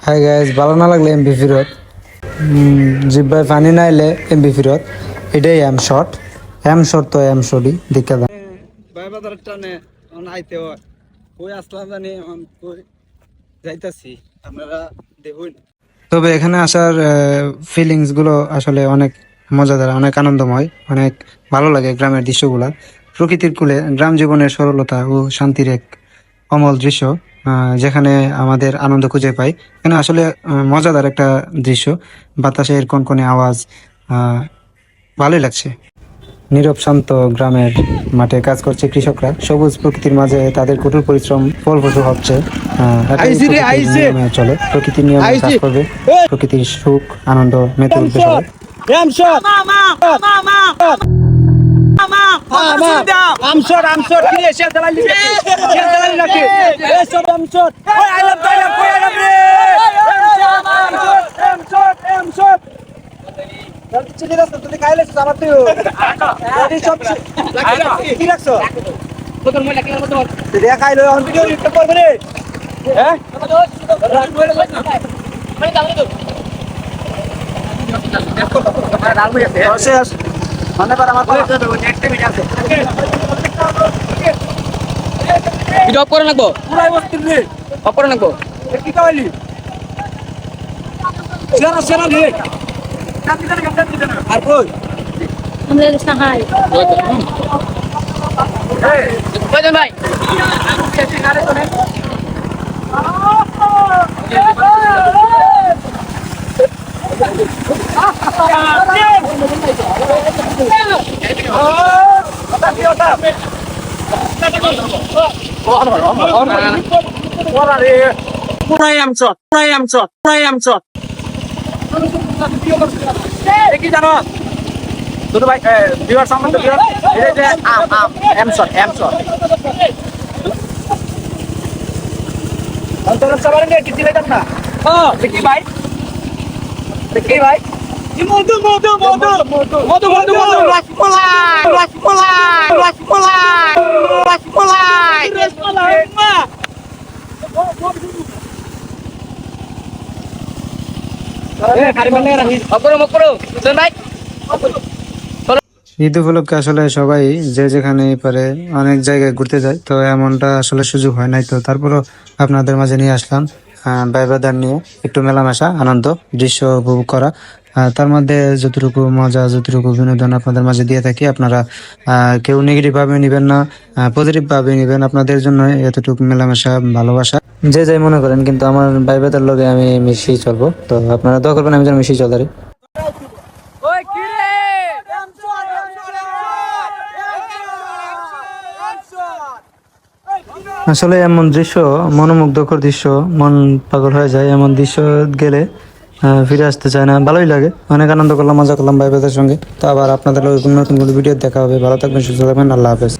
Hi guys, ভালো না লাগলে এমবি ফিরত, জিব্বায় পানি না এলে এমবি ফিরত। এটাই এম শট তো এম শটই দেখা যায়। ভাই বাজার টানে আইতে হয় কই আসলাম জানি কই যাইতাছি আপনারা দেখুন। তবে এখানে আসার ফিলিংস গুলো আসলে অনেক মজাদার, অনেক আনন্দময়, অনেক ভালো লাগে। গ্রামের দৃশ্যগুলা, প্রকৃতির কোলে গ্রাম জীবনের সরলতা ও শান্তির এক অমল দৃশ্য, যেখানে আমাদের আনন্দ খুঁজে পাই। এখানে আসলে মজাদার একটা দৃশ্য, বাতাসের কনকনে আওয়াজ, ভালোই লাগছে। নীরব শান্ত গ্রামের মাঠে কাজ করছে কৃষকরা, সবুজ প্রকৃতির মাঝে তাদের কঠোর পরিশ্রম ফলপ্রসূ হচ্ছে। এটাই প্রকৃতির নিয়মে চলে, প্রকৃতির নিয়মে কাজ করবে, প্রকৃতির সুখ আনন্দ মেতে উঠবে সবাই। অফ করে রাখবো, অফ করে রাখবো। ভাই কি জানো দুটো ভাই বিবার সামনে এই যে এম শট তোর সবার নিয়ে কিছু লেটাম না দেখি ভাই মধু ঈদ উপলক্ষে আসলে সবাই যে যেখানে পারে অনেক জায়গায় ঘুরতে যায়, তো এমনটা আসলে সুযোগ হয় নাই। তো তারপরও আপনাদের মাঝে নিয়ে আসলাম ভাই ব্রাদার নিয়ে একটু মেলামেশা, আনন্দ, দৃশ্য উপভোগ করা। তার মধ্যে যতটুকু মজা, যতটুকু বিনোদন আপনাদের মাঝে দিয়ে থাকি, আপনারা কেউ নেগেটিভ ভাবে নিবেন না, পজিটিভ ভাবে নিবেন। আপনাদের জন্য এতটুকু মেলামেশা, ভালোবাসা যে যাই মনে করেন, কিন্তু আমার ভাই ব্রাদার লগে আমি মিশিয়ে চলবো। তো আপনারা দোয়া করবেন আমি যেন মিশিয়ে চলারি। আসলে এমন দৃশ্য, মনোমুগ্ধকর দৃশ্য, মন পাগল হয়ে যায়। এমন দৃশ্য গেলে ফিরে আসতে চায় না। ভালোই লাগে, অনেক আনন্দ করলাম, মজা করলাম ভাই ভাইদের সঙ্গে। তো আবার আপনাদের নতুন নতুন ভিডিও দেখা হবে। ভালো থাকবেন, সুস্থ থাকবেন, আল্লাহ হাফেজ।